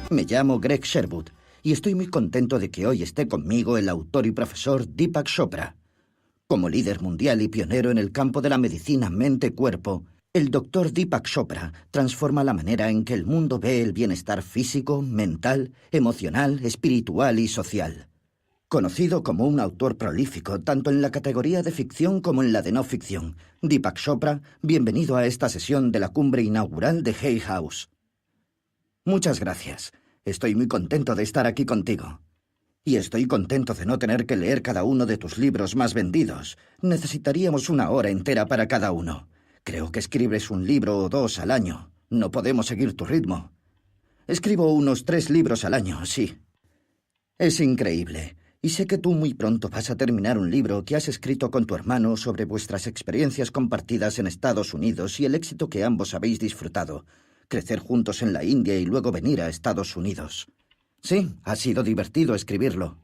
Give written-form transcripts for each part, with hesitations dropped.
Me llamo Greg Sherwood y estoy muy contento de que hoy esté conmigo el autor y profesor Deepak Chopra. Como líder mundial y pionero en el campo de la medicina mente-cuerpo, el doctor Deepak Chopra transforma la manera en que el mundo ve el bienestar físico, mental, emocional, espiritual y social. Conocido como un autor prolífico tanto en la categoría de ficción como en la de no ficción, Deepak Chopra, bienvenido a esta sesión de la cumbre inaugural de Hay House. Muchas gracias. Estoy muy contento de estar aquí contigo. Y estoy contento de no tener que leer cada uno de tus libros más vendidos. Necesitaríamos una hora entera para cada uno. Creo que escribes un libro o dos al año. No podemos seguir tu ritmo. Escribo unos 3 libros al año, sí. Es increíble. Y sé que tú muy pronto vas a terminar un libro que has escrito con tu hermano sobre vuestras experiencias compartidas en Estados Unidos y el éxito que ambos habéis disfrutado. Crecer juntos en la India y luego venir a Estados Unidos. Sí, ha sido divertido escribirlo.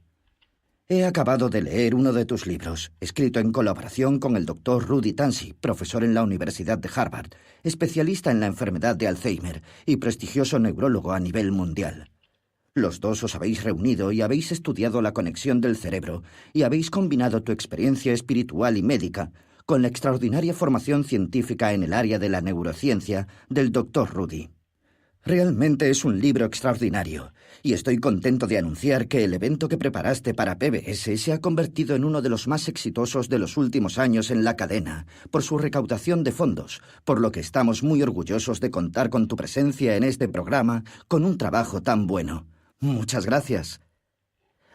He acabado de leer uno de tus libros, escrito en colaboración con el Dr. Rudy Tanzi, profesor en la Universidad de Harvard, especialista en la enfermedad de Alzheimer y prestigioso neurólogo a nivel mundial. Los dos os habéis reunido y habéis estudiado la conexión del cerebro y habéis combinado tu experiencia espiritual y médica con la extraordinaria formación científica en el área de la neurociencia del Dr. Rudy. Realmente es un libro extraordinario, y estoy contento de anunciar que el evento que preparaste para PBS se ha convertido en uno de los más exitosos de los últimos años en la cadena, por su recaudación de fondos, por lo que estamos muy orgullosos de contar con tu presencia en este programa con un trabajo tan bueno. Muchas gracias.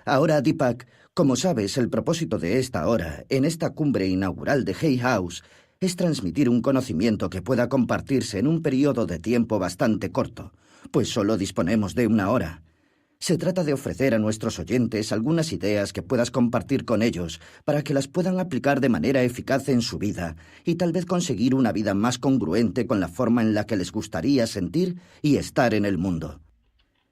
Ahora, Deepak, como sabes, el propósito de esta hora, en esta cumbre inaugural de Hay House, es transmitir un conocimiento que pueda compartirse en un periodo de tiempo bastante corto, pues solo disponemos de una hora. Se trata de ofrecer a nuestros oyentes algunas ideas que puedas compartir con ellos para que las puedan aplicar de manera eficaz en su vida y tal vez conseguir una vida más congruente con la forma en la que les gustaría sentir y estar en el mundo.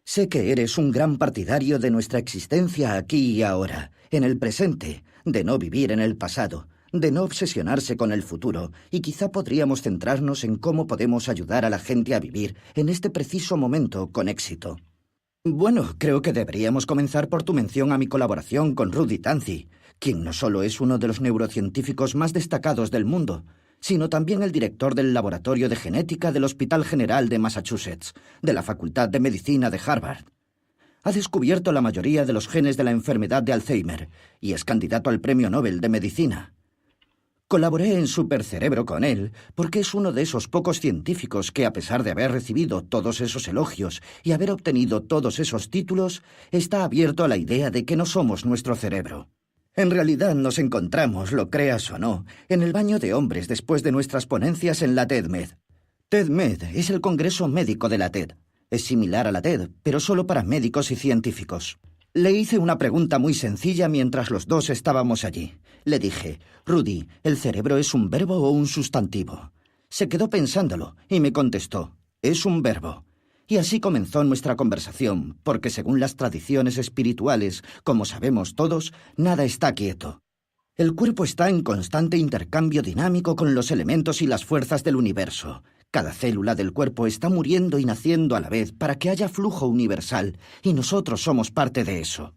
Sé que eres un gran partidario de nuestra existencia aquí y ahora, en el presente, de no vivir en el pasado, de no obsesionarse con el futuro, y quizá podríamos centrarnos en cómo podemos ayudar a la gente a vivir en este preciso momento con éxito. Bueno, creo que deberíamos comenzar por tu mención a mi colaboración con Rudy Tanzi, quien no solo es uno de los neurocientíficos más destacados del mundo, sino también el director del Laboratorio de Genética del Hospital General de Massachusetts, de la Facultad de Medicina de Harvard. Ha descubierto la mayoría de los genes de la enfermedad de Alzheimer y es candidato al Premio Nobel de Medicina. Colaboré en Supercerebro con él porque es uno de esos pocos científicos que, a pesar de haber recibido todos esos elogios y haber obtenido todos esos títulos, está abierto a la idea de que no somos nuestro cerebro. En realidad nos encontramos, lo creas o no, en el baño de hombres después de nuestras ponencias en la TED-Med. TED-Med es el congreso médico de la TED. Es similar a la TED, pero solo para médicos y científicos. Le hice una pregunta muy sencilla mientras los dos estábamos allí. Le dije, Rudy, ¿el cerebro es un verbo o un sustantivo? Se quedó pensándolo y me contestó, es un verbo. Y así comenzó nuestra conversación, porque según las tradiciones espirituales, como sabemos todos, nada está quieto. El cuerpo está en constante intercambio dinámico con los elementos y las fuerzas del universo. Cada célula del cuerpo está muriendo y naciendo a la vez para que haya flujo universal, y nosotros somos parte de eso.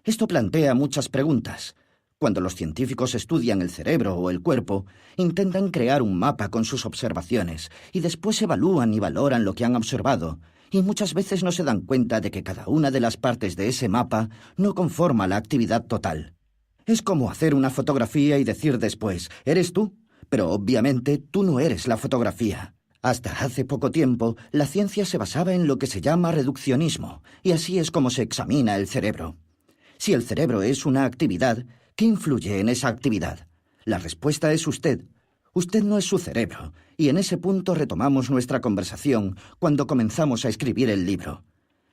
Esto plantea muchas preguntas. Cuando los científicos estudian el cerebro o el cuerpo, intentan crear un mapa con sus observaciones y después evalúan y valoran lo que han observado, y muchas veces no se dan cuenta de que cada una de las partes de ese mapa no conforma la actividad total. Es como hacer una fotografía y decir después, «¿Eres tú?», pero obviamente tú no eres la fotografía. Hasta hace poco tiempo, la ciencia se basaba en lo que se llama reduccionismo, y así es como se examina el cerebro. Si el cerebro es una actividad, ¿qué influye en esa actividad? La respuesta es usted. Usted no es su cerebro, y en ese punto retomamos nuestra conversación cuando comenzamos a escribir el libro.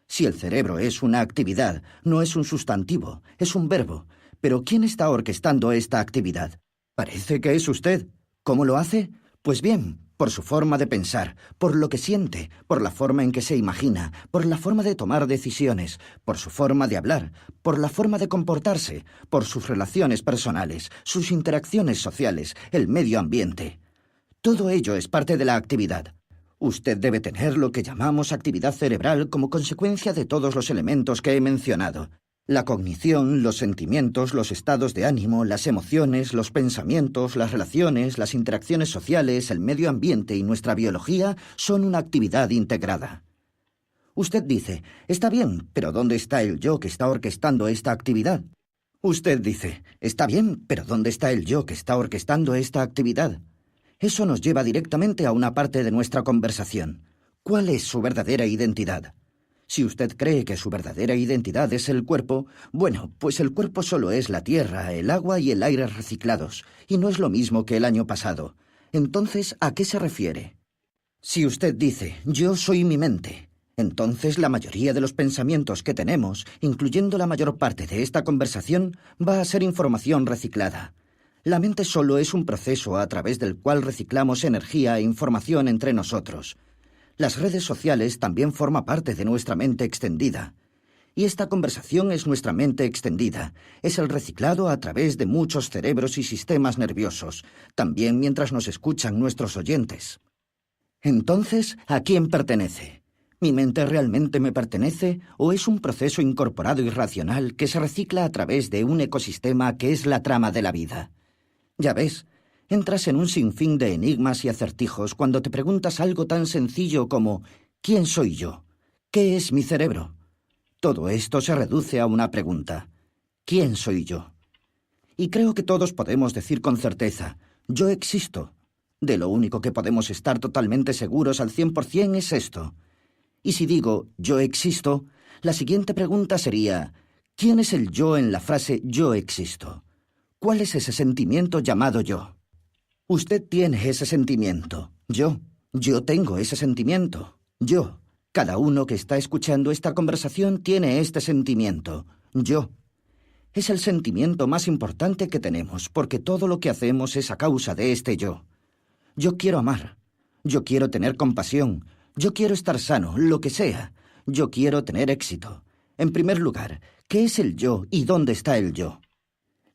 Si el cerebro es una actividad, no es un sustantivo, es un verbo. Pero ¿quién está orquestando esta actividad? Parece que es usted. ¿Cómo lo hace? Pues bien, por su forma de pensar, por lo que siente, por la forma en que se imagina, por la forma de tomar decisiones, por su forma de hablar, por la forma de comportarse, por sus relaciones personales, sus interacciones sociales, el medio ambiente. Todo ello es parte de la actividad. Usted debe tener lo que llamamos actividad cerebral como consecuencia de todos los elementos que he mencionado. La cognición, los sentimientos, los estados de ánimo, las emociones, los pensamientos, las relaciones, las interacciones sociales, el medio ambiente y nuestra biología son una actividad integrada. Usted dice, está bien, pero ¿dónde está el yo que está orquestando esta actividad? Usted dice, está bien, pero ¿dónde está el yo que está orquestando esta actividad? Eso nos lleva directamente a una parte de nuestra conversación. ¿Cuál es su verdadera identidad? Si usted cree que su verdadera identidad es el cuerpo, bueno, pues el cuerpo solo es la tierra, el agua y el aire reciclados, y no es lo mismo que el año pasado. Entonces, ¿a qué se refiere? Si usted dice, yo soy mi mente, entonces la mayoría de los pensamientos que tenemos, incluyendo la mayor parte de esta conversación, va a ser información reciclada. La mente solo es un proceso a través del cual reciclamos energía e información entre nosotros. Las redes sociales también forman parte de nuestra mente extendida. Y esta conversación es nuestra mente extendida. Es el reciclado a través de muchos cerebros y sistemas nerviosos, también mientras nos escuchan nuestros oyentes. Entonces, ¿a quién pertenece? ¿Mi mente realmente me pertenece o es un proceso incorporado y racional que se recicla a través de un ecosistema que es la trama de la vida? Ya ves, entras en un sinfín de enigmas y acertijos cuando te preguntas algo tan sencillo como ¿quién soy yo? ¿Qué es mi cerebro? Todo esto se reduce a una pregunta. ¿Quién soy yo? Y creo que todos podemos decir con certeza, yo existo. De lo único que podemos estar totalmente seguros al 100% es esto. Y si digo yo existo, la siguiente pregunta sería, ¿quién es el yo en la frase yo existo? ¿Cuál es ese sentimiento llamado yo? Usted tiene ese sentimiento. Yo tengo ese sentimiento. Cada uno que está escuchando esta conversación tiene este sentimiento. Yo. Es el sentimiento más importante que tenemos, porque todo lo que hacemos es a causa de este yo. Yo quiero amar. Yo quiero tener compasión. Yo quiero estar sano, lo que sea. Yo quiero tener éxito. En primer lugar, ¿qué es el yo y dónde está el yo?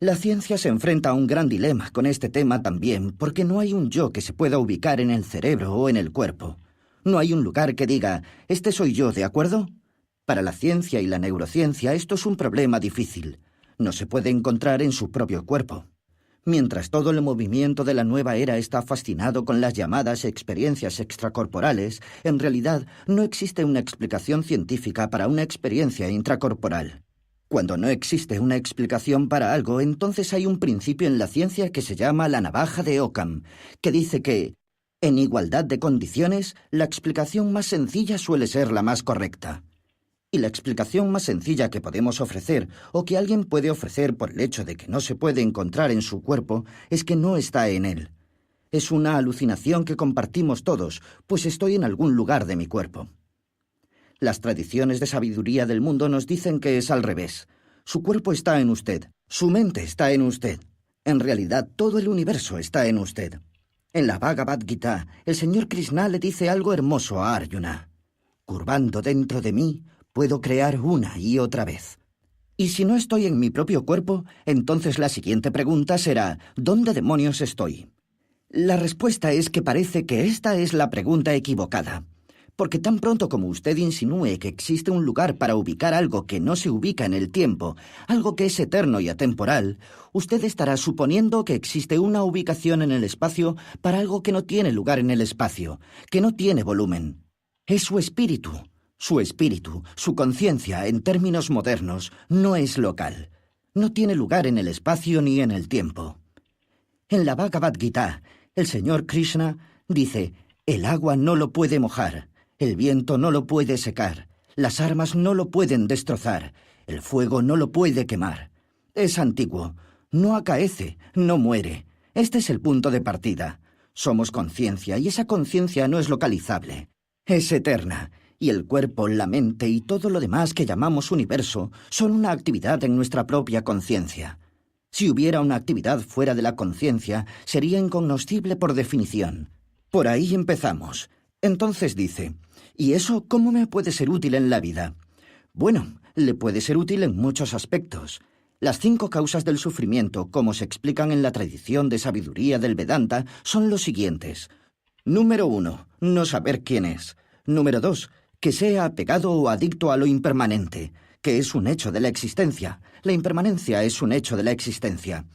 La ciencia se enfrenta a un gran dilema con este tema también, porque no hay un yo que se pueda ubicar en el cerebro o en el cuerpo. No hay un lugar que diga, este soy yo, ¿de acuerdo? Para la ciencia y la neurociencia esto es un problema difícil. No se puede encontrar en su propio cuerpo. Mientras todo el movimiento de la nueva era está fascinado con las llamadas experiencias extracorporales, en realidad no existe una explicación científica para una experiencia intracorporal. Cuando no existe una explicación para algo, entonces hay un principio en la ciencia que se llama la navaja de Occam, que dice que, en igualdad de condiciones, la explicación más sencilla suele ser la más correcta. Y la explicación más sencilla que podemos ofrecer, o que alguien puede ofrecer por el hecho de que no se puede encontrar en su cuerpo, es que no está en él. Es una alucinación que compartimos todos, pues estoy en algún lugar de mi cuerpo. Las tradiciones de sabiduría del mundo nos dicen que es al revés. Su cuerpo está en usted, su mente está en usted. En realidad, todo el universo está en usted. En la Bhagavad Gita, el señor Krishna le dice algo hermoso a Arjuna. Curvando dentro de mí, puedo crear una y otra vez. Y si no estoy en mi propio cuerpo, entonces la siguiente pregunta será, ¿dónde demonios estoy? La respuesta es que parece que esta es la pregunta equivocada. Porque tan pronto como usted insinúe que existe un lugar para ubicar algo que no se ubica en el tiempo, algo que es eterno y atemporal, usted estará suponiendo que existe una ubicación en el espacio para algo que no tiene lugar en el espacio, que no tiene volumen. Es su espíritu, su conciencia, en términos modernos, no es local. No tiene lugar en el espacio ni en el tiempo. En la Bhagavad Gita, el señor Krishna dice, el agua no lo puede mojar. El viento no lo puede secar, las armas no lo pueden destrozar, el fuego no lo puede quemar. Es antiguo, no acaece, no muere. Este es el punto de partida. Somos conciencia y esa conciencia no es localizable. Es eterna, y el cuerpo, la mente y todo lo demás que llamamos universo son una actividad en nuestra propia conciencia. Si hubiera una actividad fuera de la conciencia, sería incognoscible por definición. Por ahí empezamos. Entonces dice, ¿y eso cómo me puede ser útil en la vida? Bueno, le puede ser útil en muchos aspectos. Las 5 causas del sufrimiento, como se explican en la tradición de sabiduría del Vedanta, son los siguientes. Número 1. No saber quién es. Número 2. Que sea apegado o adicto a lo impermanente, que es un hecho de la existencia. La impermanencia es un hecho de la existencia.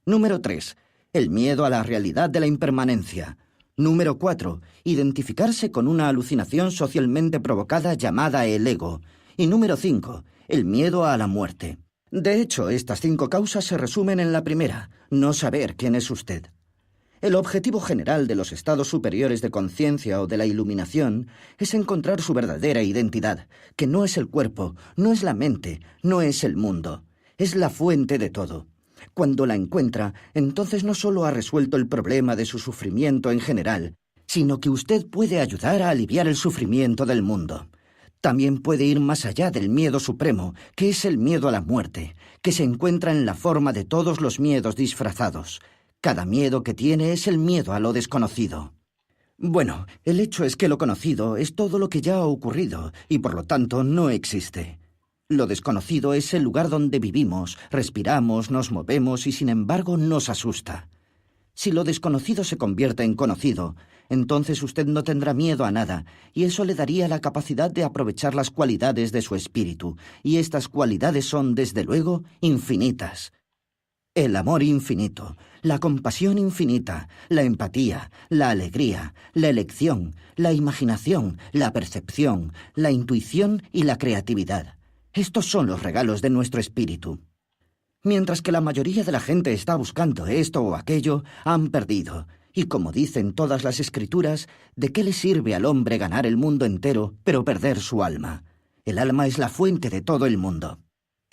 Número 3. El miedo a la realidad de la impermanencia. Número 4. Identificarse con una alucinación socialmente provocada llamada el ego. Y número 5. El miedo a la muerte. De hecho, estas 5 causas se resumen en la primera: no saber quién es usted. El objetivo general de los estados superiores de conciencia o de la iluminación es encontrar su verdadera identidad, que no es el cuerpo, no es la mente, no es el mundo. Es la fuente de todo. Cuando la encuentra, entonces no solo ha resuelto el problema de su sufrimiento en general, sino que usted puede ayudar a aliviar el sufrimiento del mundo. También puede ir más allá del miedo supremo, que es el miedo a la muerte, que se encuentra en la forma de todos los miedos disfrazados. Cada miedo que tiene es el miedo a lo desconocido. Bueno, el hecho es que lo conocido es todo lo que ya ha ocurrido y por lo tanto no existe. Lo desconocido es el lugar donde vivimos, respiramos, nos movemos y sin embargo nos asusta. Si lo desconocido se convierte en conocido, entonces usted no tendrá miedo a nada, y eso le daría la capacidad de aprovechar las cualidades de su espíritu, y estas cualidades son, desde luego, infinitas. El amor infinito, la compasión infinita, la empatía, la alegría, la elección, la imaginación, la percepción, la intuición y la creatividad. Estos son los regalos de nuestro espíritu. Mientras que la mayoría de la gente está buscando esto o aquello, han perdido. Y como dicen todas las escrituras, ¿de qué le sirve al hombre ganar el mundo entero, pero perder su alma? El alma es la fuente de todo el mundo.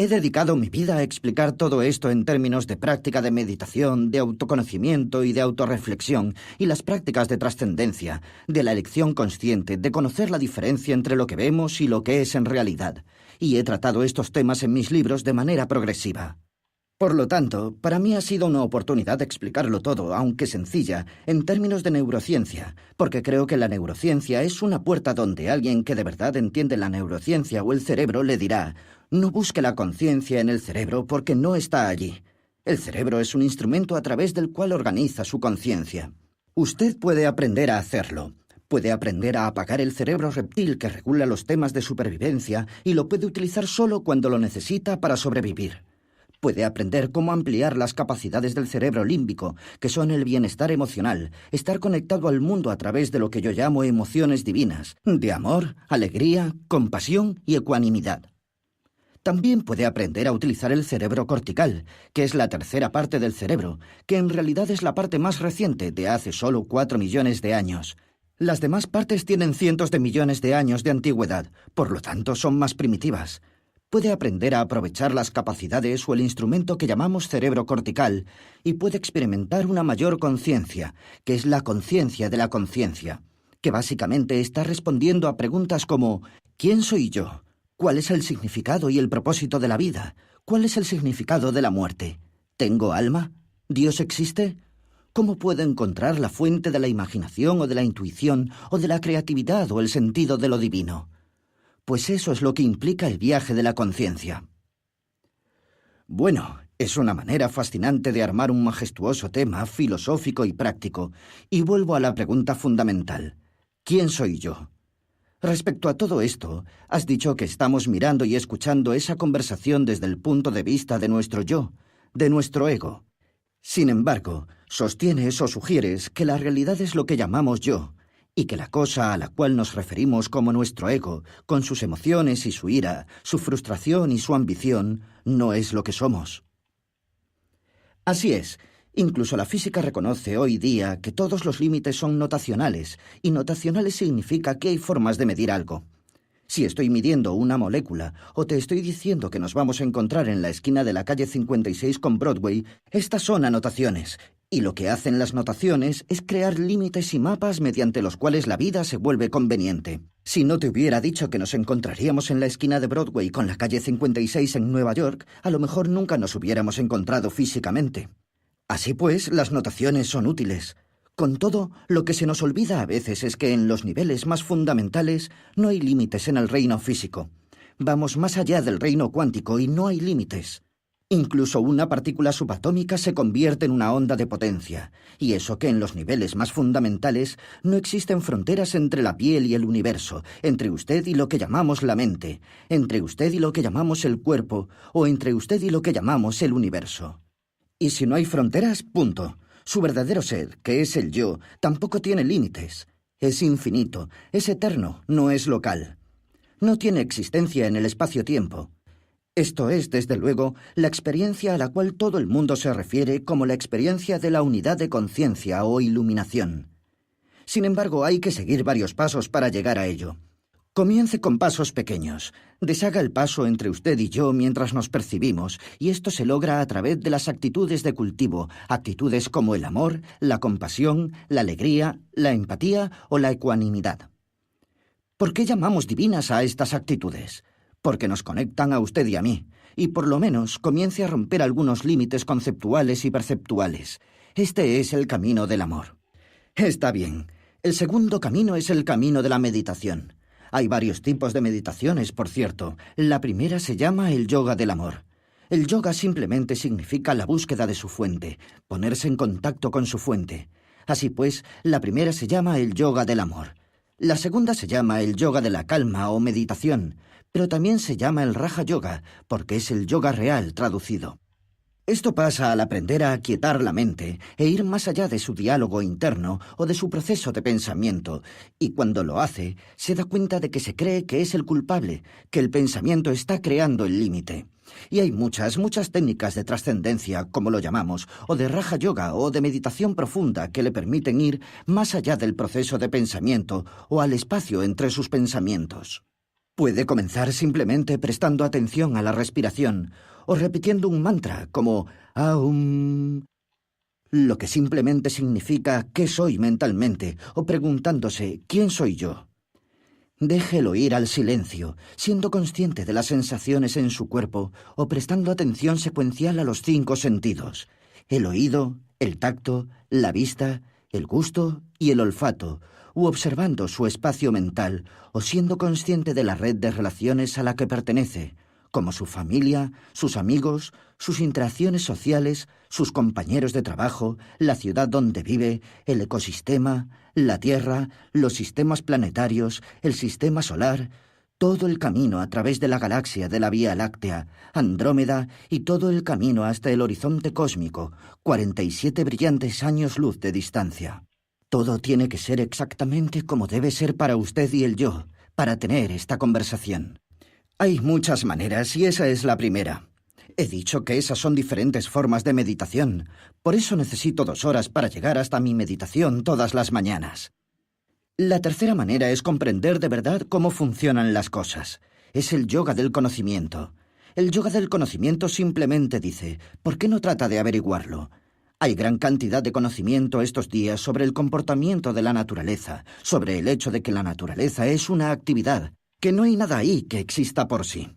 He dedicado mi vida a explicar todo esto en términos de práctica de meditación, de autoconocimiento y de autorreflexión, y las prácticas de trascendencia, de la elección consciente, de conocer la diferencia entre lo que vemos y lo que es en realidad. Y he tratado estos temas en mis libros de manera progresiva. Por lo tanto, para mí ha sido una oportunidad de explicarlo todo, aunque sencilla, en términos de neurociencia, porque creo que la neurociencia es una puerta donde alguien que de verdad entiende la neurociencia o el cerebro le dirá: no busque la conciencia en el cerebro porque no está allí. El cerebro es un instrumento a través del cual organiza su conciencia. Usted puede aprender a hacerlo. Puede aprender a apagar el cerebro reptil que regula los temas de supervivencia y lo puede utilizar solo cuando lo necesita para sobrevivir. Puede aprender cómo ampliar las capacidades del cerebro límbico, que son el bienestar emocional, estar conectado al mundo a través de lo que yo llamo emociones divinas, de amor, alegría, compasión y ecuanimidad. También puede aprender a utilizar el cerebro cortical, que es la tercera parte del cerebro, que en realidad es la parte más reciente, de hace solo 4 millones de años. Las demás partes tienen cientos de millones de años de antigüedad, por lo tanto son más primitivas. Puede aprender a aprovechar las capacidades o el instrumento que llamamos cerebro cortical y puede experimentar una mayor conciencia, que es la conciencia de la conciencia, que básicamente está respondiendo a preguntas como ¿quién soy yo? ¿Cuál es el significado y el propósito de la vida? ¿Cuál es el significado de la muerte? ¿Tengo alma? ¿Dios existe? ¿Cómo puedo encontrar la fuente de la imaginación o de la intuición o de la creatividad o el sentido de lo divino? Pues eso es lo que implica el viaje de la conciencia. Bueno, es una manera fascinante de armar un majestuoso tema filosófico y práctico, y vuelvo a la pregunta fundamental: ¿quién soy yo? Respecto a todo esto, has dicho que estamos mirando y escuchando esa conversación desde el punto de vista de nuestro yo, de nuestro ego. Sin embargo, sostienes o sugieres que la realidad es lo que llamamos yo, y que la cosa a la cual nos referimos como nuestro ego, con sus emociones y su ira, su frustración y su ambición, no es lo que somos. Así es, incluso la física reconoce hoy día que todos los límites son notacionales, y notacionales significa que hay formas de medir algo. Si estoy midiendo una molécula, o te estoy diciendo que nos vamos a encontrar en la esquina de la calle 56 con Broadway, estas son anotaciones. Y lo que hacen las notaciones es crear límites y mapas mediante los cuales la vida se vuelve conveniente. Si no te hubiera dicho que nos encontraríamos en la esquina de Broadway con la calle 56 en Nueva York, a lo mejor nunca nos hubiéramos encontrado físicamente. Así pues, las notaciones son útiles. Con todo, lo que se nos olvida a veces es que en los niveles más fundamentales no hay límites en el reino físico. Vamos más allá del reino cuántico y no hay límites. Incluso una partícula subatómica se convierte en una onda de potencia, y eso que en los niveles más fundamentales no existen fronteras entre la piel y el universo, entre usted y lo que llamamos la mente, entre usted y lo que llamamos el cuerpo, o entre usted y lo que llamamos el universo. Y si no hay fronteras, punto. Su verdadero ser, que es el yo, tampoco tiene límites. Es infinito, es eterno, no es local. No tiene existencia en el espacio-tiempo. Esto es, desde luego, la experiencia a la cual todo el mundo se refiere como la experiencia de la unidad de conciencia o iluminación. Sin embargo, hay que seguir varios pasos para llegar a ello. Comience con pasos pequeños. Deshaga el paso entre usted y yo mientras nos percibimos, y esto se logra a través de las actitudes de cultivo, actitudes como el amor, la compasión, la alegría, la empatía o la ecuanimidad. ¿Por qué llamamos divinas a estas actitudes? Porque nos conectan a usted y a mí, y por lo menos comience a romper algunos límites conceptuales y perceptuales. Este es el camino del amor. Está bien. El segundo camino es el camino de la meditación. Hay varios tipos de meditaciones, por cierto. La primera se llama el yoga del amor. El yoga simplemente significa la búsqueda de su fuente, ponerse en contacto con su fuente. Así pues, la primera se llama el yoga del amor. La segunda se llama el yoga de la calma o meditación, pero también se llama el Raja Yoga, porque es el yoga real traducido. Esto pasa al aprender a aquietar la mente e ir más allá de su diálogo interno o de su proceso de pensamiento, y cuando lo hace, se da cuenta de que se cree que es el culpable, que el pensamiento está creando el límite. Y hay muchas técnicas de trascendencia, como lo llamamos, o de Raja Yoga o de meditación profunda que le permiten ir más allá del proceso de pensamiento o al espacio entre sus pensamientos. Puede comenzar simplemente prestando atención a la respiración o repitiendo un mantra como Aum, lo que simplemente significa ¿qué soy mentalmente? O preguntándose ¿quién soy yo? Déjelo ir al silencio, siendo consciente de las sensaciones en su cuerpo o prestando atención secuencial a los 5 sentidos: el oído, el tacto, la vista, el gusto y el olfato, u observando su espacio mental o siendo consciente de la red de relaciones a la que pertenece, como su familia, sus amigos, sus interacciones sociales, sus compañeros de trabajo, la ciudad donde vive, el ecosistema, la Tierra, los sistemas planetarios, el sistema solar, todo el camino a través de la galaxia de la Vía Láctea, Andrómeda y todo el camino hasta el horizonte cósmico, 47 brillantes años luz de distancia. Todo tiene que ser exactamente como debe ser para usted y el yo, para tener esta conversación. Hay muchas maneras y esa es la primera. He dicho que esas son diferentes formas de meditación. Por eso necesito 2 horas para llegar hasta mi meditación todas las mañanas. La tercera manera es comprender de verdad cómo funcionan las cosas. Es el yoga del conocimiento. El yoga del conocimiento simplemente dice, ¿por qué no trata de averiguarlo? Hay gran cantidad de conocimiento estos días sobre el comportamiento de la naturaleza, sobre el hecho de que la naturaleza es una actividad, que no hay nada ahí que exista por sí.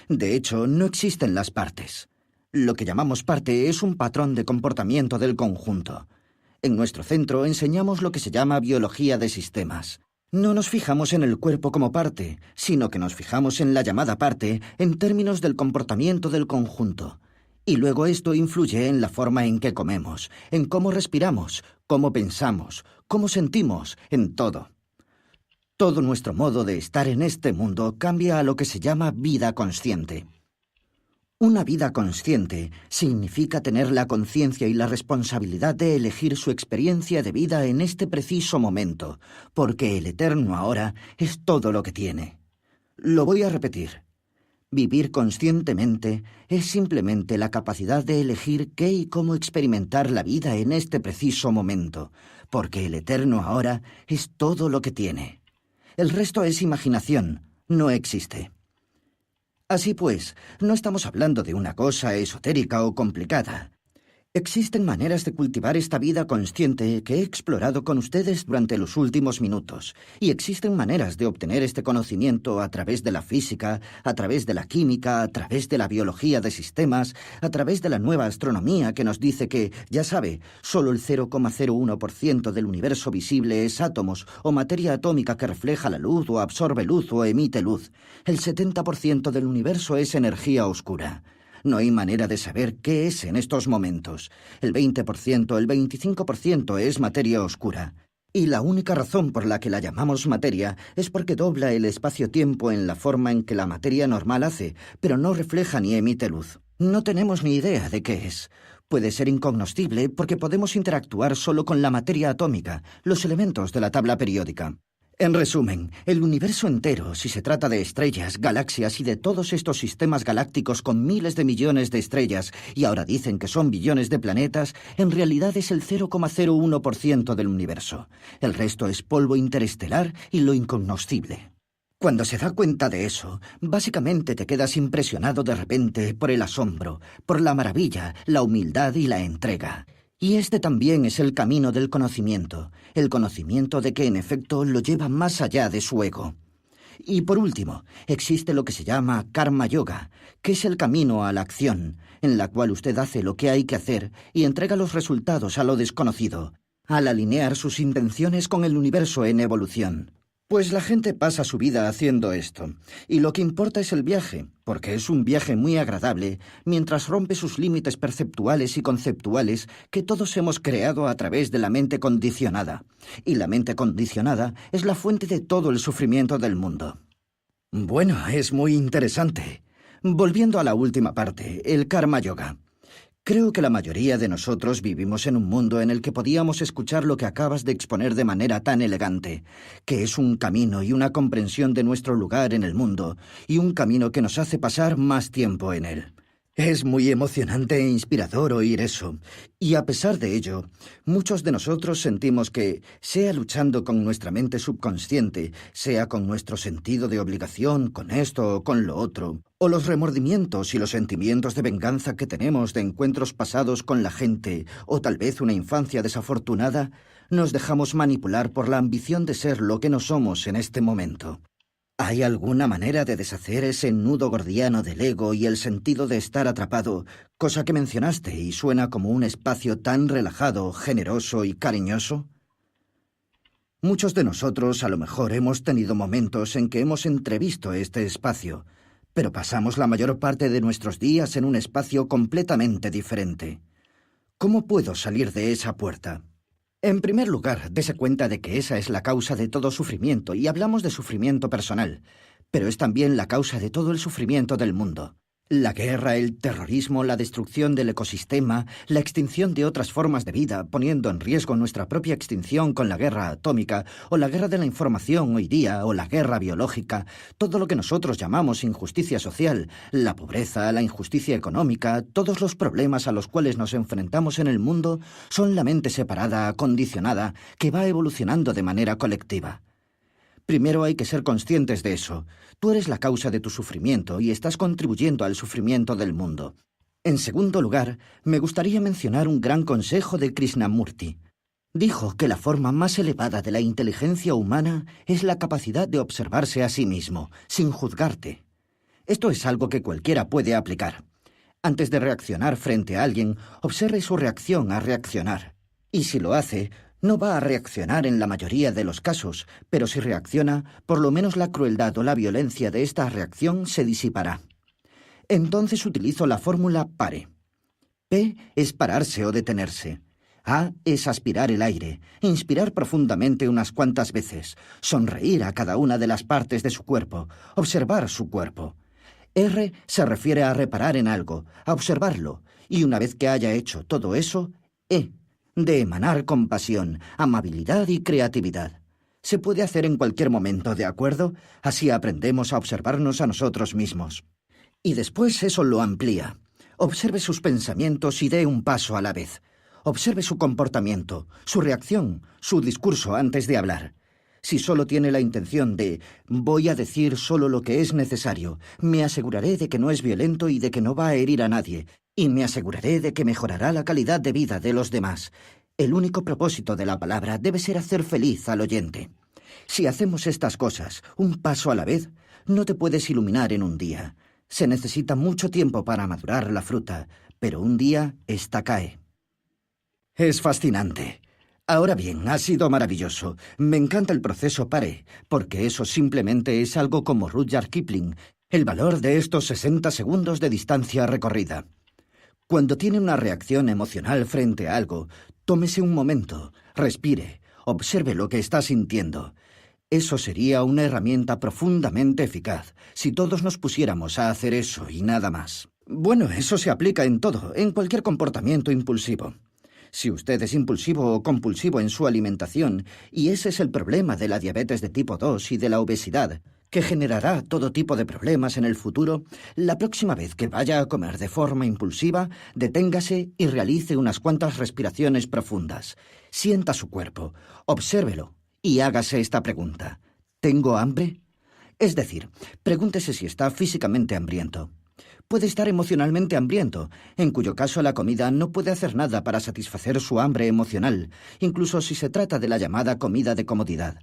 De hecho, no existen las partes. Lo que llamamos parte es un patrón de comportamiento del conjunto. En nuestro centro enseñamos lo que se llama biología de sistemas. No nos fijamos en el cuerpo como parte, sino que nos fijamos en la llamada parte en términos del comportamiento del conjunto. Y luego esto influye en la forma en que comemos, en cómo respiramos, cómo pensamos, cómo sentimos, en todo. Todo nuestro modo de estar en este mundo cambia a lo que se llama vida consciente. Una vida consciente significa tener la conciencia y la responsabilidad de elegir su experiencia de vida en este preciso momento, porque el eterno ahora es todo lo que tiene. Lo voy a repetir. Vivir conscientemente es simplemente la capacidad de elegir qué y cómo experimentar la vida en este preciso momento, porque el eterno ahora es todo lo que tiene. El resto es imaginación, no existe. Así pues, no estamos hablando de una cosa esotérica o complicada. Existen maneras de cultivar esta vida consciente que he explorado con ustedes durante los últimos minutos, y existen maneras de obtener este conocimiento a través de la física, a través de la química, a través de la biología de sistemas, a través de la nueva astronomía que nos dice que, ya sabe, solo el 0,01% del universo visible es átomos o materia atómica que refleja la luz o absorbe luz o emite luz. El 70% del universo es energía oscura. No hay manera de saber qué es en estos momentos. El 20%, el 25% es materia oscura. Y la única razón por la que la llamamos materia es porque dobla el espacio-tiempo en la forma en que la materia normal hace, pero no refleja ni emite luz. No tenemos ni idea de qué es. Puede ser incognoscible porque podemos interactuar solo con la materia atómica, los elementos de la tabla periódica. En resumen, el universo entero, si se trata de estrellas, galaxias y de todos estos sistemas galácticos con miles de millones de estrellas, y ahora dicen que son billones de planetas, en realidad es el 0,01% del universo. El resto es polvo interestelar y lo incognoscible. Cuando se da cuenta de eso, básicamente te quedas impresionado de repente por el asombro, por la maravilla, la humildad y la entrega. Y este también es el camino del conocimiento, el conocimiento de que en efecto lo lleva más allá de su ego. Y por último, existe lo que se llama karma yoga, que es el camino a la acción, en la cual usted hace lo que hay que hacer y entrega los resultados a lo desconocido, al alinear sus intenciones con el universo en evolución. Pues la gente pasa su vida haciendo esto, y lo que importa es el viaje, porque es un viaje muy agradable, mientras rompe sus límites perceptuales y conceptuales que todos hemos creado a través de la mente condicionada. Y la mente condicionada es la fuente de todo el sufrimiento del mundo. Bueno, es muy interesante. Volviendo a la última parte, el karma yoga. Creo que la mayoría de nosotros vivimos en un mundo en el que podíamos escuchar lo que acabas de exponer de manera tan elegante, que es un camino y una comprensión de nuestro lugar en el mundo, y un camino que nos hace pasar más tiempo en él. Es muy emocionante e inspirador oír eso, y a pesar de ello, muchos de nosotros sentimos que, sea luchando con nuestra mente subconsciente, sea con nuestro sentido de obligación, con esto o con lo otro, o los remordimientos y los sentimientos de venganza que tenemos de encuentros pasados con la gente, o tal vez una infancia desafortunada, nos dejamos manipular por la ambición de ser lo que no somos en este momento. ¿Hay alguna manera de deshacer ese nudo gordiano del ego y el sentido de estar atrapado, cosa que mencionaste y suena como un espacio tan relajado, generoso y cariñoso? Muchos de nosotros a lo mejor hemos tenido momentos en que hemos entrevisto este espacio, pero pasamos la mayor parte de nuestros días en un espacio completamente diferente. ¿Cómo puedo salir de esa puerta? En primer lugar, dese cuenta de que esa es la causa de todo sufrimiento, y hablamos de sufrimiento personal, pero es también la causa de todo el sufrimiento del mundo. La guerra, el terrorismo, la destrucción del ecosistema, la extinción de otras formas de vida, poniendo en riesgo nuestra propia extinción con la guerra atómica, o la guerra de la información hoy día, o la guerra biológica, todo lo que nosotros llamamos injusticia social, la pobreza, la injusticia económica, todos los problemas a los cuales nos enfrentamos en el mundo son la mente separada, acondicionada, que va evolucionando de manera colectiva. Primero hay que ser conscientes de eso. Tú eres la causa de tu sufrimiento y estás contribuyendo al sufrimiento del mundo. En segundo lugar, me gustaría mencionar un gran consejo de Krishnamurti. Dijo que la forma más elevada de la inteligencia humana es la capacidad de observarse a sí mismo, sin juzgarte. Esto es algo que cualquiera puede aplicar. Antes de reaccionar frente a alguien, observe su reacción a reaccionar. Y si lo hace, no va a reaccionar en la mayoría de los casos, pero si reacciona, por lo menos la crueldad o la violencia de esta reacción se disipará. Entonces utilizo la fórmula PARE. P es pararse o detenerse. A es aspirar el aire, inspirar profundamente unas cuantas veces, sonreír a cada una de las partes de su cuerpo, observar su cuerpo. R se refiere a reparar en algo, a observarlo, y una vez que haya hecho todo eso, E de emanar compasión, amabilidad y creatividad. Se puede hacer en cualquier momento, ¿de acuerdo? Así aprendemos a observarnos a nosotros mismos. Y después eso lo amplía. Observe sus pensamientos y dé un paso a la vez. Observe su comportamiento, su reacción, su discurso antes de hablar. Si solo tiene la intención de «voy a decir solo lo que es necesario, me aseguraré de que no es violento y de que no va a herir a nadie, y me aseguraré de que mejorará la calidad de vida de los demás», el único propósito de la palabra debe ser hacer feliz al oyente. Si hacemos estas cosas, un paso a la vez, no te puedes iluminar en un día. Se necesita mucho tiempo para madurar la fruta, pero un día ésta cae. Es fascinante. Ahora bien, ha sido maravilloso. Me encanta el proceso PARE, porque eso simplemente es algo como Rudyard Kipling, El valor de estos 60 segundos de distancia recorrida. Cuando tiene una reacción emocional frente a algo, tómese un momento, respire, observe lo que está sintiendo. Eso sería una herramienta profundamente eficaz si todos nos pusiéramos a hacer eso y nada más. Bueno, eso se aplica en todo, en cualquier comportamiento impulsivo. Si usted es impulsivo o compulsivo en su alimentación, y ese es el problema de la diabetes de tipo 2 y de la obesidad, que generará todo tipo de problemas en el futuro, la próxima vez que vaya a comer de forma impulsiva, deténgase y realice unas cuantas respiraciones profundas. Sienta su cuerpo, obsérvelo y hágase esta pregunta. ¿Tengo hambre? Es decir, pregúntese si está físicamente hambriento. Puede estar emocionalmente hambriento, en cuyo caso la comida no puede hacer nada para satisfacer su hambre emocional, incluso si se trata de la llamada comida de comodidad.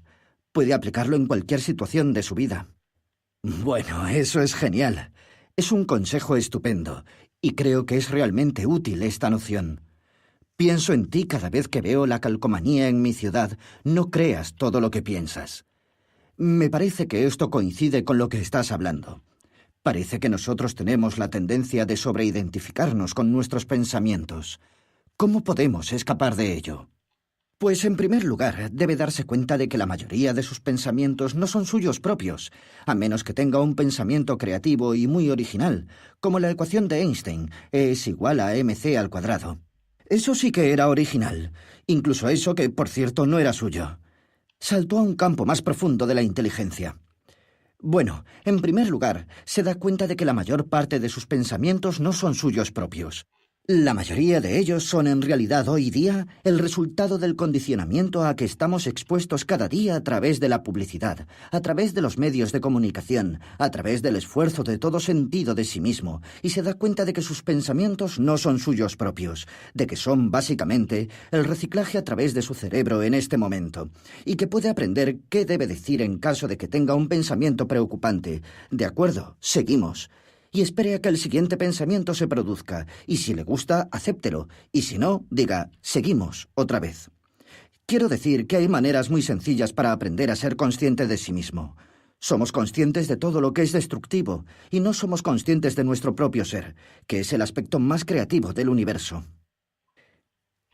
Puede aplicarlo en cualquier situación de su vida. Bueno, eso es genial. Es un consejo estupendo, y creo que es realmente útil esta noción. Pienso en ti cada vez que veo la calcomanía en mi ciudad. No creas todo lo que piensas. Me parece que esto coincide con lo que estás hablando. Parece que nosotros tenemos la tendencia de sobreidentificarnos con nuestros pensamientos. ¿Cómo podemos escapar de ello? Pues en primer lugar, debe darse cuenta de que la mayoría de sus pensamientos no son suyos propios, a menos que tenga un pensamiento creativo y muy original, como la ecuación de Einstein, E es igual a mc². Eso sí que era original, incluso eso que, por cierto, no era suyo. Saltó a un campo más profundo de la inteligencia. Bueno, en primer lugar, se da cuenta de que la mayor parte de sus pensamientos no son suyos propios. La mayoría de ellos son en realidad hoy día el resultado del condicionamiento a que estamos expuestos cada día a través de la publicidad, a través de los medios de comunicación, a través del esfuerzo de todo sentido de sí mismo, y se da cuenta de que sus pensamientos no son suyos propios, de que son básicamente el reciclaje a través de su cerebro en este momento, y que puede aprender qué debe decir en caso de que tenga un pensamiento preocupante. De acuerdo, seguimos. Y espere a que el siguiente pensamiento se produzca, y si le gusta, acéptelo, y si no, diga, seguimos, otra vez. Quiero decir que hay maneras muy sencillas para aprender a ser consciente de sí mismo. Somos conscientes de todo lo que es destructivo, y no somos conscientes de nuestro propio ser, que es el aspecto más creativo del universo.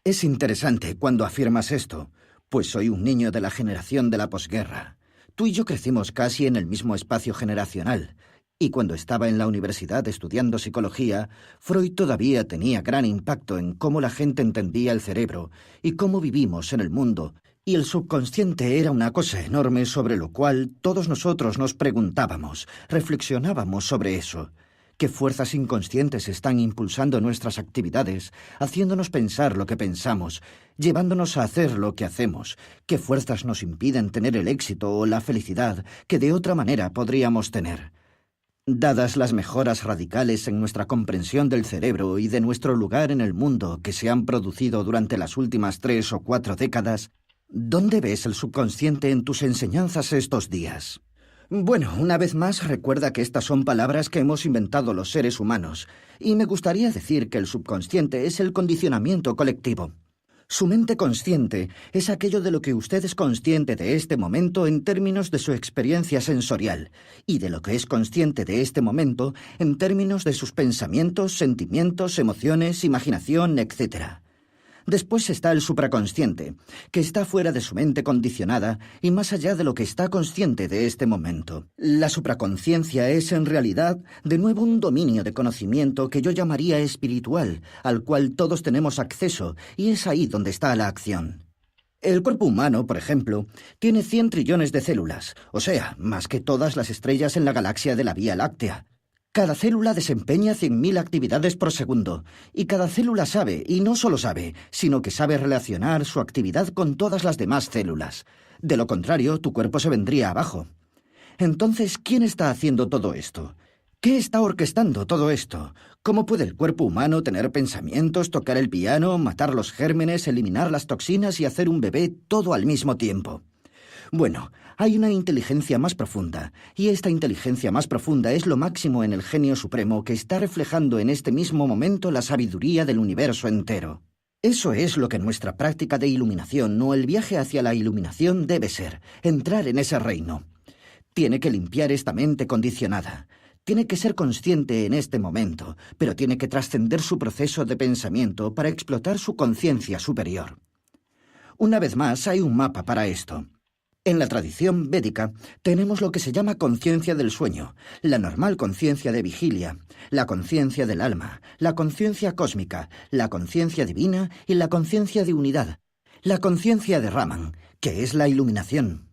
Es interesante cuando afirmas esto, pues soy un niño de la generación de la posguerra. Tú y yo crecimos casi en el mismo espacio generacional, y cuando estaba en la universidad estudiando psicología, Freud todavía tenía gran impacto en cómo la gente entendía el cerebro y cómo vivimos en el mundo, y el subconsciente era una cosa enorme sobre lo cual todos nosotros nos preguntábamos, reflexionábamos sobre eso. ¿Qué fuerzas inconscientes están impulsando nuestras actividades, haciéndonos pensar lo que pensamos, llevándonos a hacer lo que hacemos? ¿Qué fuerzas nos impiden tener el éxito o la felicidad que de otra manera podríamos tener? Dadas las mejoras radicales en nuestra comprensión del cerebro y de nuestro lugar en el mundo que se han producido durante las últimas 3 o 4 décadas, ¿dónde ves el subconsciente en tus enseñanzas estos días? Bueno, una vez más, recuerda que estas son palabras que hemos inventado los seres humanos, y me gustaría decir que el subconsciente es el condicionamiento colectivo. Su mente consciente es aquello de lo que usted es consciente de este momento en términos de su experiencia sensorial, y de lo que es consciente de este momento en términos de sus pensamientos, sentimientos, emociones, imaginación, etc. Después está el supraconsciente, que está fuera de su mente condicionada y más allá de lo que está consciente de este momento. La supraconciencia es, en realidad, de nuevo un dominio de conocimiento que yo llamaría espiritual, al cual todos tenemos acceso, y es ahí donde está la acción. El cuerpo humano, por ejemplo, tiene 100 trillones de células, o sea, más que todas las estrellas en la galaxia de la Vía Láctea. Cada célula desempeña 100.000 actividades por segundo, y cada célula sabe, y no solo sabe, sino que sabe relacionar su actividad con todas las demás células. De lo contrario, tu cuerpo se vendría abajo. Entonces, ¿quién está haciendo todo esto? ¿Qué está orquestando todo esto? ¿Cómo puede el cuerpo humano tener pensamientos, tocar el piano, matar los gérmenes, eliminar las toxinas y hacer un bebé todo al mismo tiempo? Bueno, hay una inteligencia más profunda, y esta inteligencia más profunda es lo máximo en el genio supremo que está reflejando en este mismo momento la sabiduría del universo entero. Eso es lo que nuestra práctica de iluminación o el viaje hacia la iluminación debe ser, entrar en ese reino. Tiene que limpiar esta mente condicionada. Tiene que ser consciente en este momento, pero tiene que trascender su proceso de pensamiento para explotar su conciencia superior. Una vez más, hay un mapa para esto. En la tradición védica tenemos lo que se llama conciencia del sueño, la normal conciencia de vigilia, la conciencia del alma, la conciencia cósmica, la conciencia divina y la conciencia de unidad, la conciencia de Raman, que es la iluminación.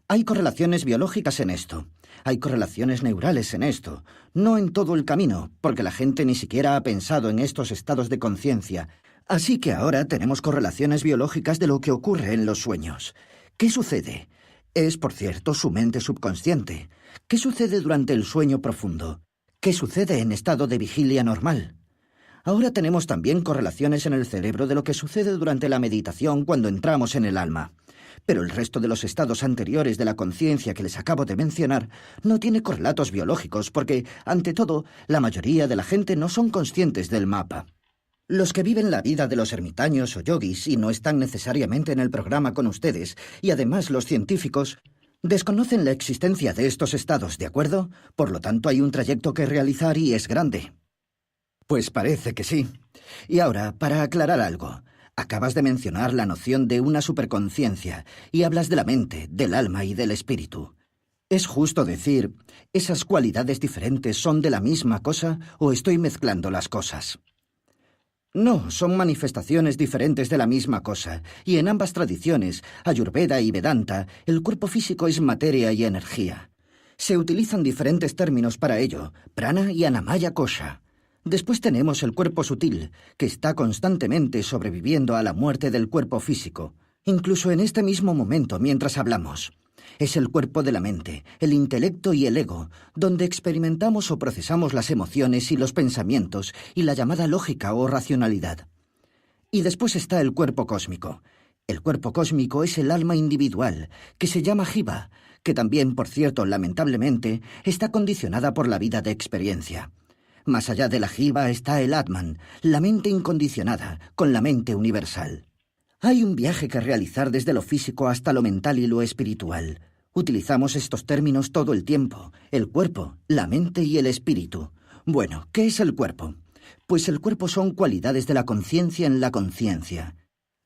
Hay correlaciones biológicas en esto, hay correlaciones neurales en esto, no en todo el camino, porque la gente ni siquiera ha pensado en estos estados de conciencia, así que ahora tenemos correlaciones biológicas de lo que ocurre en los sueños. ¿Qué sucede? Es, por cierto, su mente subconsciente. ¿Qué sucede durante el sueño profundo? ¿Qué sucede en estado de vigilia normal? Ahora tenemos también correlaciones en el cerebro de lo que sucede durante la meditación cuando entramos en el alma. Pero el resto de los estados anteriores de la conciencia que les acabo de mencionar no tiene correlatos biológicos porque, ante todo, la mayoría de la gente no son conscientes del mapa. Los que viven la vida de los ermitaños o yogis y no están necesariamente en el programa con ustedes, y además los científicos, desconocen la existencia de estos estados, ¿de acuerdo? Por lo tanto, hay un trayecto que realizar y es grande. Pues parece que sí. Y ahora, para aclarar algo, acabas de mencionar la noción de una superconciencia y hablas de la mente, del alma y del espíritu. ¿Es justo decir, esas cualidades diferentes son de la misma cosa o estoy mezclando las cosas? No, son manifestaciones diferentes de la misma cosa, y en ambas tradiciones, Ayurveda y Vedanta, el cuerpo físico es materia y energía. Se utilizan diferentes términos para ello, prana y anamaya kosha. Después tenemos el cuerpo sutil, que está constantemente sobreviviendo a la muerte del cuerpo físico, incluso en este mismo momento mientras hablamos. Es el cuerpo de la mente, el intelecto y el ego, donde experimentamos o procesamos las emociones y los pensamientos y la llamada lógica o racionalidad. Y después está el cuerpo cósmico. El cuerpo cósmico es el alma individual, que se llama Jiva, que también, por cierto, lamentablemente, está condicionada por la vida de experiencia. Más allá de la Jiva está el Atman, la mente incondicionada, con la mente universal. Hay un viaje que realizar desde lo físico hasta lo mental y lo espiritual. Utilizamos estos términos todo el tiempo, el cuerpo, la mente y el espíritu. Bueno, ¿qué es el cuerpo? Pues el cuerpo son cualidades de la conciencia en la conciencia.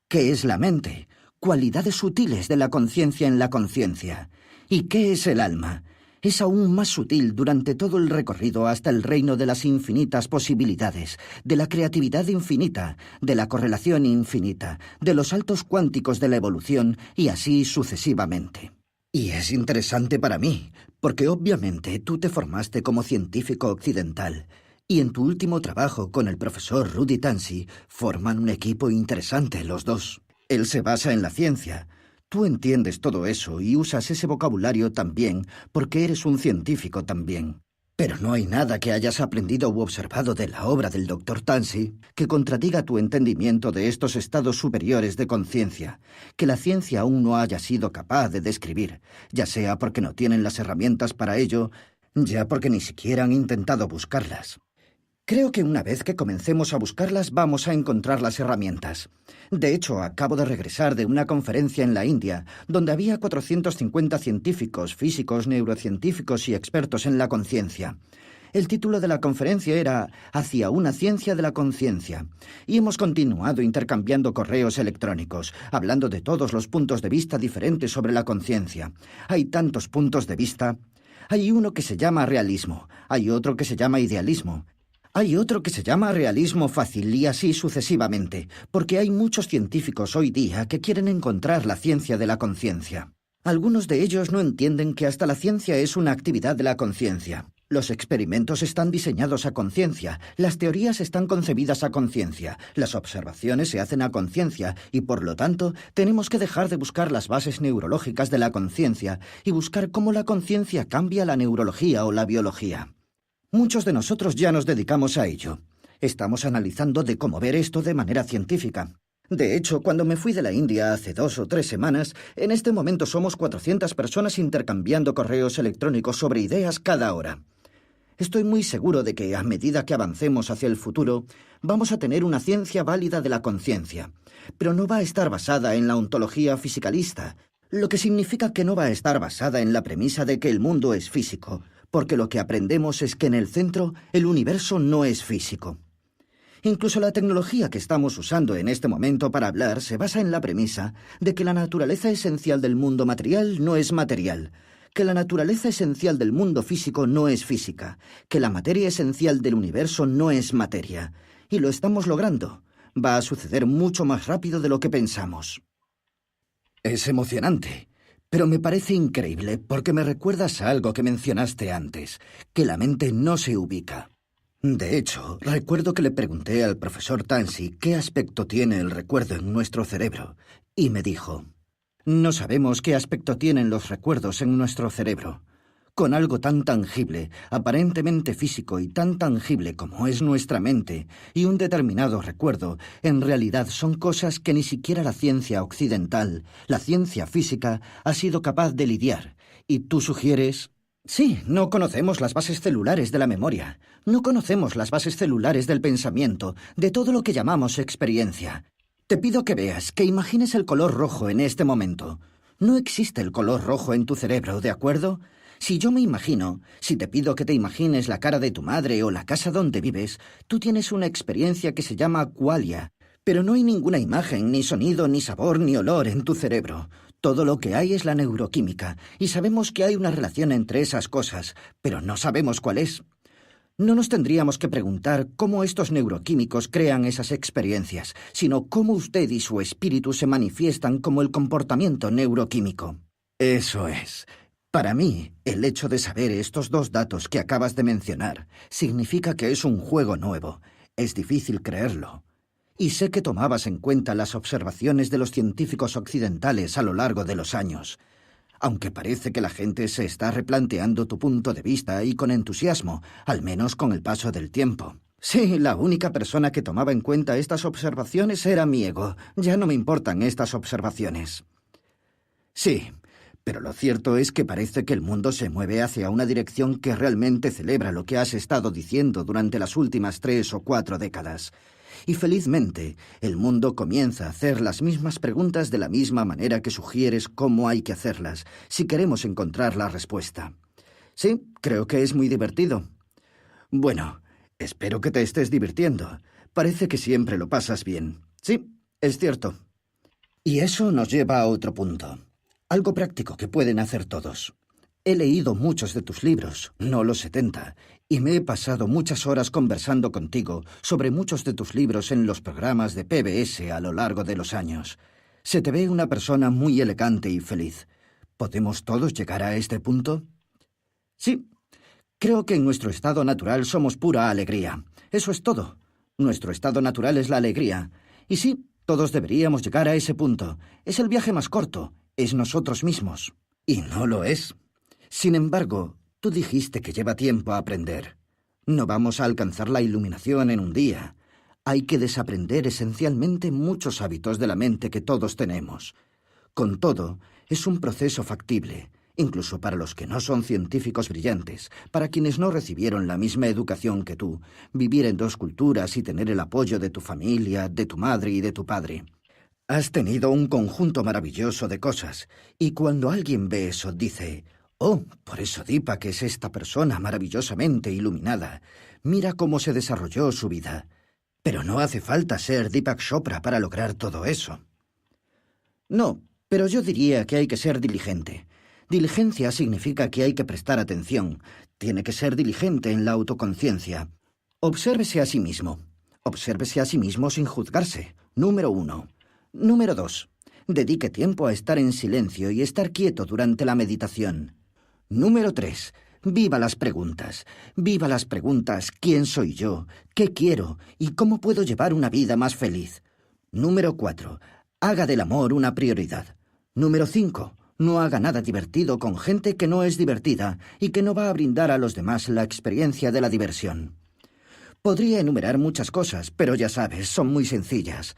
¿Qué es la mente? Cualidades sutiles de la conciencia en la conciencia. ¿Y qué es el alma? Es aún más sutil durante todo el recorrido hasta el reino de las infinitas posibilidades, de la creatividad infinita, de la correlación infinita, de los saltos cuánticos de la evolución y así sucesivamente. Y es interesante para mí, porque obviamente tú te formaste como científico occidental y en tu último trabajo con el profesor Rudy Tansi forman un equipo interesante los dos. Él se basa en la ciencia. Tú entiendes todo eso y usas ese vocabulario también porque eres un científico también. Pero no hay nada que hayas aprendido u observado de la obra del Dr. Tansi que contradiga tu entendimiento de estos estados superiores de conciencia, que la ciencia aún no haya sido capaz de describir, ya sea porque no tienen las herramientas para ello, ya porque ni siquiera han intentado buscarlas. Creo que una vez que comencemos a buscarlas vamos a encontrar las herramientas. De hecho, acabo de regresar de una conferencia en la India, donde había 450 científicos, físicos, neurocientíficos y expertos en la conciencia. El título de la conferencia era «Hacia una ciencia de la conciencia», y hemos continuado intercambiando correos electrónicos, hablando de todos los puntos de vista diferentes sobre la conciencia. Hay tantos puntos de vista. Hay uno que se llama realismo, hay otro que se llama idealismo. Hay otro que se llama realismo fácil y así sucesivamente, porque hay muchos científicos hoy día que quieren encontrar la ciencia de la conciencia. Algunos de ellos no entienden que hasta la ciencia es una actividad de la conciencia. Los experimentos están diseñados a conciencia, las teorías están concebidas a conciencia, las observaciones se hacen a conciencia y, por lo tanto, tenemos que dejar de buscar las bases neurológicas de la conciencia y buscar cómo la conciencia cambia la neurología o la biología. Muchos de nosotros ya nos dedicamos a ello. Estamos analizando de cómo ver esto de manera científica. De hecho, cuando me fui de la India hace 2 o 3 semanas, en este momento somos 400 personas intercambiando correos electrónicos sobre ideas cada hora. Estoy muy seguro de que, a medida que avancemos hacia el futuro, vamos a tener una ciencia válida de la conciencia, pero no va a estar basada en la ontología fisicalista, lo que significa que no va a estar basada en la premisa de que el mundo es físico, porque lo que aprendemos es que en el centro el universo no es físico. Incluso la tecnología que estamos usando en este momento para hablar se basa en la premisa de que la naturaleza esencial del mundo material no es material, que la naturaleza esencial del mundo físico no es física, que la materia esencial del universo no es materia. Y lo estamos logrando. Va a suceder mucho más rápido de lo que pensamos. Es emocionante, pero me parece increíble porque me recuerdas a algo que mencionaste antes, que la mente no se ubica. De hecho, recuerdo que le pregunté al profesor Tansey qué aspecto tiene el recuerdo en nuestro cerebro, y me dijo: no sabemos qué aspecto tienen los recuerdos en nuestro cerebro. Con algo tan tangible, aparentemente físico y tan tangible como es nuestra mente, y un determinado recuerdo, en realidad son cosas que ni siquiera la ciencia occidental, la ciencia física, ha sido capaz de lidiar. Y tú sugieres... Sí, no conocemos las bases celulares de la memoria, no conocemos las bases celulares del pensamiento, de todo lo que llamamos experiencia. Te pido que veas, que imagines el color rojo en este momento. No existe el color rojo en tu cerebro, ¿de acuerdo? Si yo me imagino, si te pido que te imagines la cara de tu madre o la casa donde vives, tú tienes una experiencia que se llama qualia, pero no hay ninguna imagen, ni sonido, ni sabor, ni olor en tu cerebro. Todo lo que hay es la neuroquímica, y sabemos que hay una relación entre esas cosas, pero no sabemos cuál es. No nos tendríamos que preguntar cómo estos neuroquímicos crean esas experiencias, sino cómo usted y su espíritu se manifiestan como el comportamiento neuroquímico. Eso es. Para mí, el hecho de saber estos dos datos que acabas de mencionar significa que es un juego nuevo. Es difícil creerlo. Y sé que tomabas en cuenta las observaciones de los científicos occidentales a lo largo de los años. Aunque parece que la gente se está replanteando tu punto de vista y con entusiasmo, al menos con el paso del tiempo. Sí, la única persona que tomaba en cuenta estas observaciones era mi ego. Ya no me importan estas observaciones. Sí, pero lo cierto es que parece que el mundo se mueve hacia una dirección que realmente celebra lo que has estado diciendo durante las últimas 3 o 4 décadas. Y felizmente, el mundo comienza a hacer las mismas preguntas de la misma manera que sugieres cómo hay que hacerlas, si queremos encontrar la respuesta. Sí, creo que es muy divertido. Bueno, espero que te estés divirtiendo. Parece que siempre lo pasas bien. Sí, es cierto. Y eso nos lleva a otro punto. Algo práctico que pueden hacer todos. He leído muchos de tus libros, no los 70, y me he pasado muchas horas conversando contigo sobre muchos de tus libros en los programas de PBS a lo largo de los años. Se te ve una persona muy elegante y feliz. ¿Podemos todos llegar a este punto? Sí. Creo que en nuestro estado natural somos pura alegría. Eso es todo. Nuestro estado natural es la alegría. Y sí, todos deberíamos llegar a ese punto. Es el viaje más corto. Es nosotros mismos. Y no lo es. Sin embargo, tú dijiste que lleva tiempo a aprender. No vamos a alcanzar la iluminación en un día. Hay que desaprender esencialmente muchos hábitos de la mente que todos tenemos. Con todo, es un proceso factible, incluso para los que no son científicos brillantes, para quienes no recibieron la misma educación que tú, vivir en 2 culturas y tener el apoyo de tu familia, de tu madre y de tu padre. Has tenido un conjunto maravilloso de cosas, y cuando alguien ve eso dice: «Oh, por eso Deepak es esta persona maravillosamente iluminada. Mira cómo se desarrolló su vida». Pero no hace falta ser Deepak Chopra para lograr todo eso. No, pero yo diría que hay que ser diligente. Diligencia significa que hay que prestar atención. Tiene que ser diligente en la autoconciencia. Obsérvese a sí mismo. Obsérvese a sí mismo sin juzgarse. Número 1. Número 2. Dedique tiempo a estar en silencio y estar quieto durante la meditación. Número 3. Viva las preguntas. Viva las preguntas: ¿quién soy yo? ¿Qué quiero? ¿Y cómo puedo llevar una vida más feliz? Número 4. Haga del amor una prioridad. Número 5. No haga nada divertido con gente que no es divertida y que no va a brindar a los demás la experiencia de la diversión. Podría enumerar muchas cosas, pero ya sabes, son muy sencillas.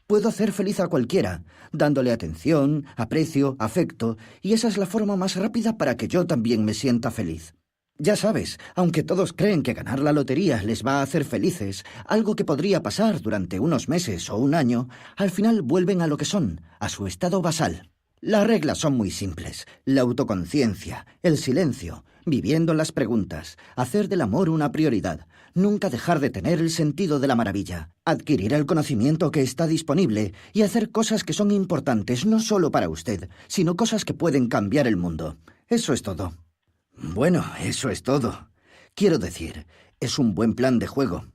Puedo hacer feliz a cualquiera, dándole atención, aprecio, afecto, y esa es la forma más rápida para que yo también me sienta feliz. Ya sabes, aunque todos creen que ganar la lotería les va a hacer felices, algo que podría pasar durante unos meses o un año, al final vuelven a lo que son, a su estado basal. Las reglas son muy simples: la autoconciencia, el silencio, viviendo las preguntas, hacer del amor una prioridad, nunca dejar de tener el sentido de la maravilla, adquirir el conocimiento que está disponible y hacer cosas que son importantes no solo para usted, sino cosas que pueden cambiar el mundo. Eso es todo. Bueno, eso es todo. Quiero decir, es un buen plan de juego.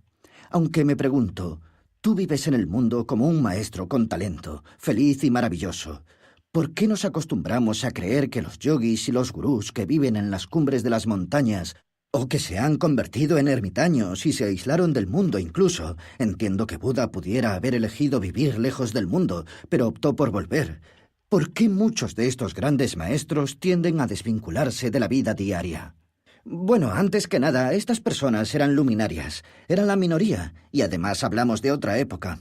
Aunque me pregunto, tú vives en el mundo como un maestro con talento, feliz y maravilloso. ¿Por qué nos acostumbramos a creer que los yogis y los gurús que viven en las cumbres de las montañas o que se han convertido en ermitaños y se aislaron del mundo incluso? Entiendo que Buda pudiera haber elegido vivir lejos del mundo, pero optó por volver. ¿Por qué muchos de estos grandes maestros tienden a desvincularse de la vida diaria? Bueno, antes que nada, estas personas eran luminarias, eran la minoría, y además hablamos de otra época.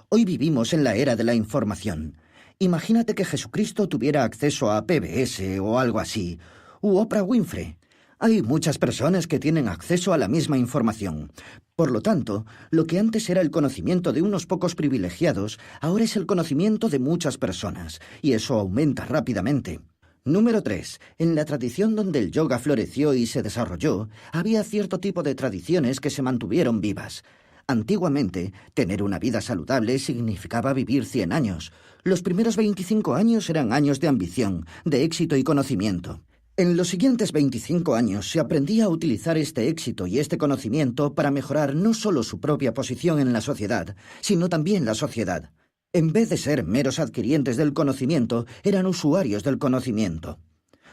Hoy vivimos en la era de la información. Imagínate que Jesucristo tuviera acceso a PBS o algo así, u Oprah Winfrey. Hay muchas personas que tienen acceso a la misma información. Por lo tanto, lo que antes era el conocimiento de unos pocos privilegiados, ahora es el conocimiento de muchas personas, y eso aumenta rápidamente. Número 3. En la tradición donde el yoga floreció y se desarrolló, había cierto tipo de tradiciones que se mantuvieron vivas. Antiguamente, tener una vida saludable significaba vivir 100 años. Los primeros 25 años eran años de ambición, de éxito y conocimiento. En los siguientes 25 años se aprendía a utilizar este éxito y este conocimiento para mejorar no solo su propia posición en la sociedad, sino también la sociedad. En vez de ser meros adquirientes del conocimiento, eran usuarios del conocimiento.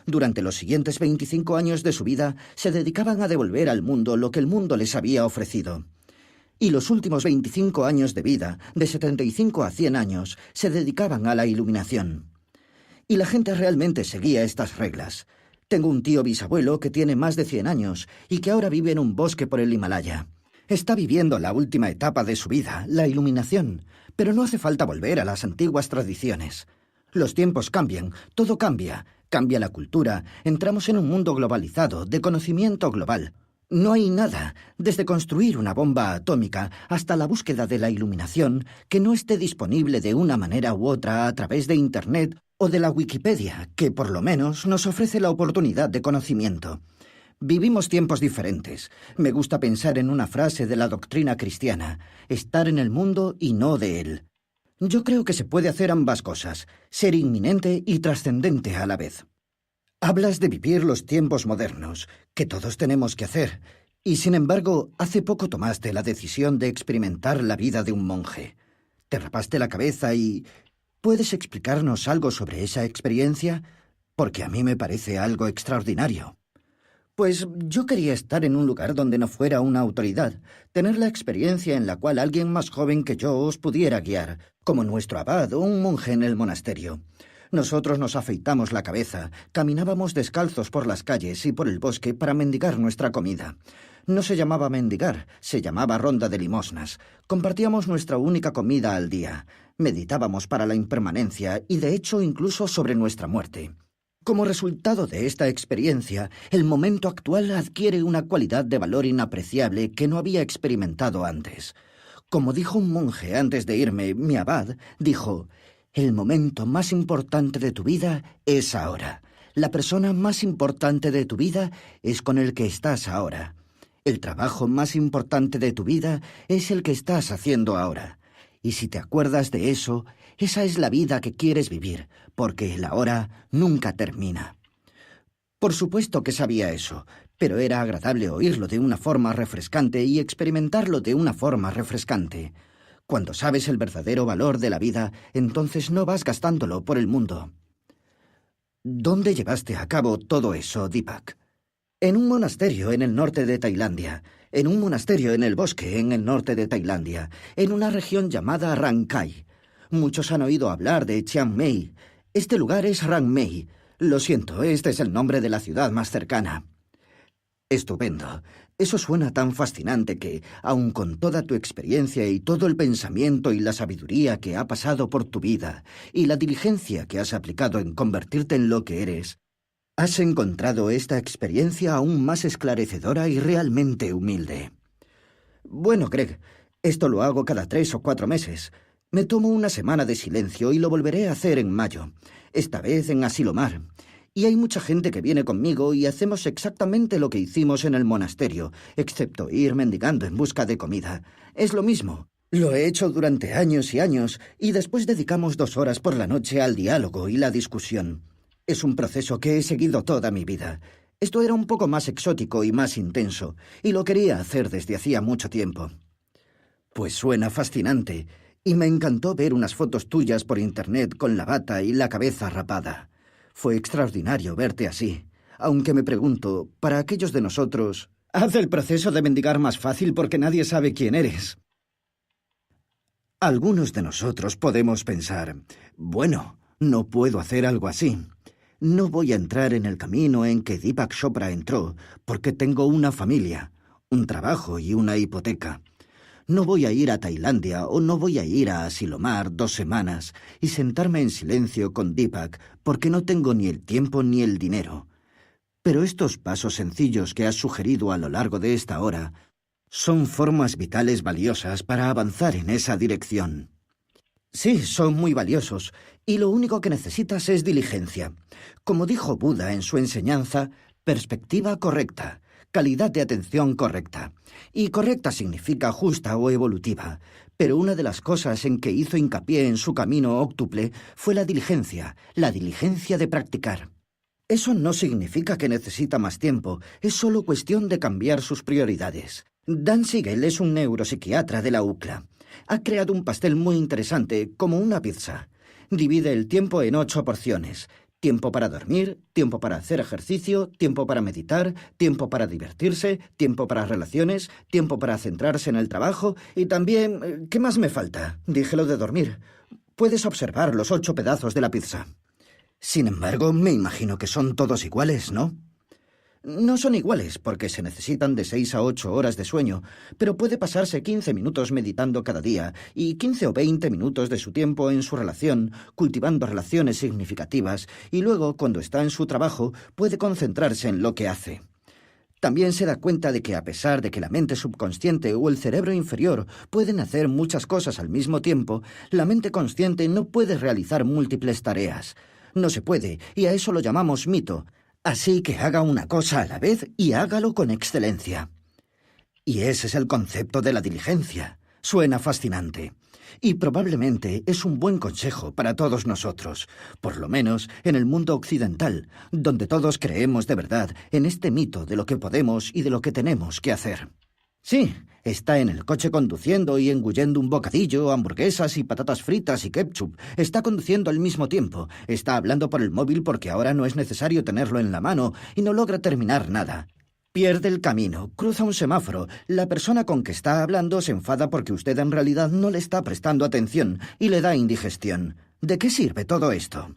Durante los siguientes 25 años de su vida, se dedicaban a devolver al mundo lo que el mundo les había ofrecido. Y los últimos 25 años de vida, de 75 a 100 años, se dedicaban a la iluminación. Y la gente realmente seguía estas reglas. Tengo un tío bisabuelo que tiene más de 100 años y que ahora vive en un bosque por el Himalaya. Está viviendo la última etapa de su vida, la iluminación, pero no hace falta volver a las antiguas tradiciones. Los tiempos cambian, todo cambia, cambia la cultura, entramos en un mundo globalizado, de conocimiento global. No hay nada, desde construir una bomba atómica hasta la búsqueda de la iluminación, que no esté disponible de una manera u otra a través de Internet o de la Wikipedia, que por lo menos nos ofrece la oportunidad de conocimiento. Vivimos tiempos diferentes. Me gusta pensar en una frase de la doctrina cristiana: estar en el mundo y no de él. Yo creo que se puede hacer ambas cosas, ser inminente y trascendente a la vez. Hablas de vivir los tiempos modernos, que todos tenemos que hacer, y sin embargo, hace poco tomaste la decisión de experimentar la vida de un monje. Te rapaste la cabeza y... ¿Puedes explicarnos algo sobre esa experiencia? Porque a mí me parece algo extraordinario. Pues yo quería estar en un lugar donde no fuera una autoridad, tener la experiencia en la cual alguien más joven que yo os pudiera guiar, como nuestro abad o un monje en el monasterio. Nosotros nos afeitamos la cabeza, caminábamos descalzos por las calles y por el bosque para mendigar nuestra comida. No se llamaba mendigar, se llamaba ronda de limosnas. Compartíamos nuestra única comida al día. Meditábamos para la impermanencia y de hecho incluso sobre nuestra muerte. Como resultado de esta experiencia, el momento actual adquiere una cualidad de valor inapreciable que no había experimentado antes. Como dijo un monje antes de irme, mi abad, dijo: el momento más importante de tu vida es ahora. La persona más importante de tu vida es con el que estás ahora. El trabajo más importante de tu vida es el que estás haciendo ahora. Y si te acuerdas de eso, esa es la vida que quieres vivir, porque el ahora nunca termina. Por supuesto que sabía eso, pero era agradable oírlo de una forma refrescante y experimentarlo de una forma refrescante. Cuando sabes el verdadero valor de la vida, entonces no vas gastándolo por el mundo. ¿Dónde llevaste a cabo todo eso, Deepak? En un monasterio en el norte de Tailandia, en un monasterio en el bosque en el norte de Tailandia, en una región llamada Rang Khai. Muchos han oído hablar de Chiang Mai. Este lugar es Rang Mai. Lo siento, este es el nombre de la ciudad más cercana. Estupendo. Eso suena tan fascinante que, aun con toda tu experiencia y todo el pensamiento y la sabiduría que ha pasado por tu vida y la diligencia que has aplicado en convertirte en lo que eres, has encontrado esta experiencia aún más esclarecedora y realmente humilde. Bueno, Greg, esto lo hago cada 3 o 4 meses. Me tomo una semana de silencio y lo volveré a hacer en mayo, esta vez en Asilomar. Y hay mucha gente que viene conmigo y hacemos exactamente lo que hicimos en el monasterio, excepto ir mendigando en busca de comida. Es lo mismo. Lo he hecho durante años y años, y después dedicamos 2 horas por la noche al diálogo y la discusión. Es un proceso que he seguido toda mi vida. Esto era un poco más exótico y más intenso, y lo quería hacer desde hacía mucho tiempo. Pues suena fascinante, y me encantó ver unas fotos tuyas por internet con la bata y la cabeza rapada. Fue extraordinario verte así, aunque me pregunto, para aquellos de nosotros, haz el proceso de mendigar más fácil porque nadie sabe quién eres. Algunos de nosotros podemos pensar, bueno, no puedo hacer algo así. No voy a entrar en el camino en que Deepak Chopra entró porque tengo una familia, un trabajo y una hipoteca. No voy a ir a Tailandia o no voy a ir a Asilomar 2 semanas y sentarme en silencio con Deepak porque no tengo ni el tiempo ni el dinero. Pero estos pasos sencillos que has sugerido a lo largo de esta hora son formas vitales valiosas para avanzar en esa dirección. Sí, son muy valiosos, y lo único que necesitas es diligencia. Como dijo Buda en su enseñanza, perspectiva correcta, calidad de atención correcta. Y correcta significa justa o evolutiva, pero una de las cosas en que hizo hincapié en su camino óctuple fue la diligencia de practicar. Eso no significa que necesita más tiempo, es solo cuestión de cambiar sus prioridades. Dan Siegel es un neuropsiquiatra de la UCLA. Ha creado un pastel muy interesante, como una pizza. Divide el tiempo en 8 porciones. Tiempo para dormir, tiempo para hacer ejercicio, tiempo para meditar, tiempo para divertirse, tiempo para relaciones, tiempo para centrarse en el trabajo y también... ¿Qué más me falta? Dije lo de dormir. Puedes observar los 8 pedazos de la pizza. Sin embargo, me imagino que son todos iguales, ¿no? No son iguales porque se necesitan de 6 a 8 horas de sueño, pero puede pasarse 15 minutos meditando cada día y 15 o 20 minutos de su tiempo en su relación, cultivando relaciones significativas, y luego, cuando está en su trabajo, puede concentrarse en lo que hace. También se da cuenta de que a pesar de que la mente subconsciente o el cerebro inferior pueden hacer muchas cosas al mismo tiempo, la mente consciente no puede realizar múltiples tareas. No se puede, y a eso lo llamamos mito. Así que haga una cosa a la vez y hágalo con excelencia. Y ese es el concepto de la diligencia. Suena fascinante. Y probablemente es un buen consejo para todos nosotros, por lo menos en el mundo occidental, donde todos creemos de verdad en este mito de lo que podemos y de lo que tenemos que hacer. Sí, está en el coche conduciendo y engullendo un bocadillo, hamburguesas y patatas fritas y ketchup. Está conduciendo al mismo tiempo. Está hablando por el móvil porque ahora no es necesario tenerlo en la mano y no logra terminar nada. Pierde el camino, cruza un semáforo. La persona con que está hablando se enfada porque usted en realidad no le está prestando atención y le da indigestión. ¿De qué sirve todo esto?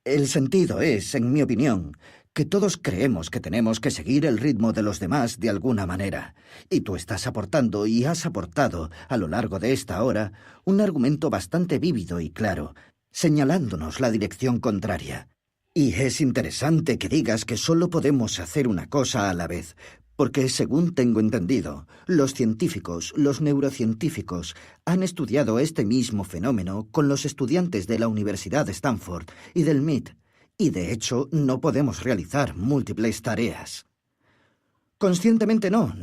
El sentido es, en mi opinión, que todos creemos que tenemos que seguir el ritmo de los demás de alguna manera. Y tú estás aportando y has aportado, a lo largo de esta hora, un argumento bastante vívido y claro, señalándonos la dirección contraria. Y es interesante que digas que solo podemos hacer una cosa a la vez, porque, según tengo entendido, los científicos, los neurocientíficos, han estudiado este mismo fenómeno con los estudiantes de la Universidad de Stanford y del MIT, y de hecho no podemos realizar múltiples tareas. Conscientemente no.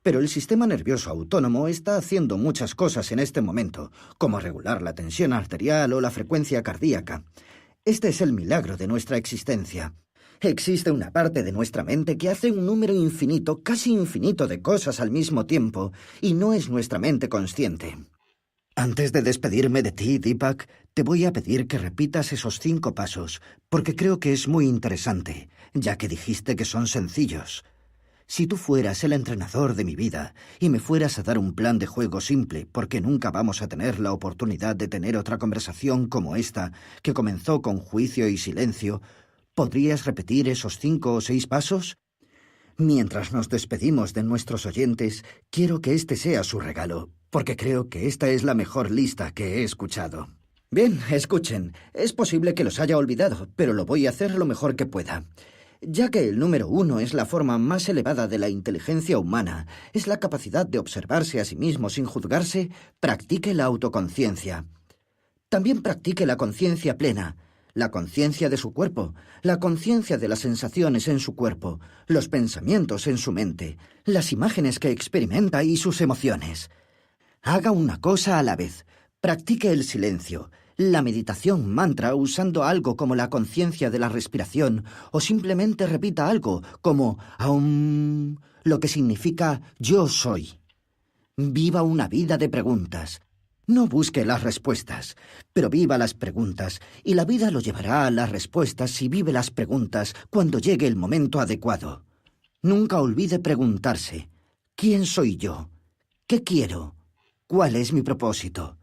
Pero el sistema nervioso autónomo está haciendo muchas cosas en este momento, como regular la tensión arterial o la frecuencia cardíaca. Este es el milagro de nuestra existencia. Existe una parte de nuestra mente que hace un número infinito, casi infinito de cosas al mismo tiempo, y no es nuestra mente consciente. Antes de despedirme de ti, Deepak, te voy a pedir que repitas esos 5 pasos, porque creo que es muy interesante, ya que dijiste que son sencillos. Si tú fueras el entrenador de mi vida y me fueras a dar un plan de juego simple, porque nunca vamos a tener la oportunidad de tener otra conversación como esta, que comenzó con juicio y silencio, ¿podrías repetir esos 5 o 6 pasos? Mientras nos despedimos de nuestros oyentes, quiero que este sea su regalo, porque creo que esta es la mejor lista que he escuchado. Bien, escuchen. Es posible que los haya olvidado, pero lo voy a hacer lo mejor que pueda. Ya que el número 1 es la forma más elevada de la inteligencia humana, es la capacidad de observarse a sí mismo sin juzgarse, practique la autoconciencia. También practique la conciencia plena. la conciencia de su cuerpo, la conciencia de las sensaciones en su cuerpo, los pensamientos en su mente, las imágenes que experimenta y sus emociones. Haga una cosa a la vez. Practique el silencio, la meditación mantra usando algo como la conciencia de la respiración o simplemente repita algo como Aum, lo que significa yo soy. Viva una vida de preguntas. No busque las respuestas, pero viva las preguntas, y la vida lo llevará a las respuestas si vive las preguntas cuando llegue el momento adecuado. Nunca olvide preguntarse, ¿quién soy yo? ¿Qué quiero? ¿Cuál es mi propósito?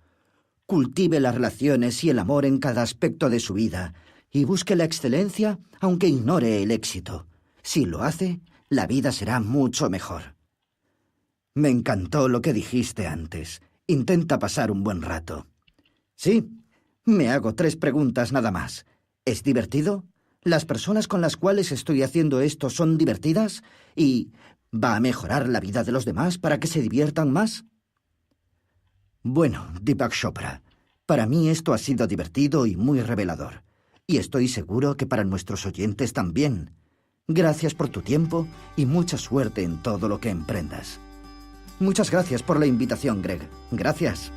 Cultive las relaciones y el amor en cada aspecto de su vida, y busque la excelencia aunque ignore el éxito. Si lo hace, la vida será mucho mejor. Me encantó lo que dijiste antes. Intenta pasar un buen rato. Sí, me hago 3 preguntas nada más. ¿Es divertido? ¿Las personas con las cuales estoy haciendo esto son divertidas? ¿Y va a mejorar la vida de los demás para que se diviertan más? Bueno, Deepak Chopra, para mí esto ha sido divertido y muy revelador. Y estoy seguro que para nuestros oyentes también. Gracias por tu tiempo y mucha suerte en todo lo que emprendas. Muchas gracias por la invitación, Greg. Gracias.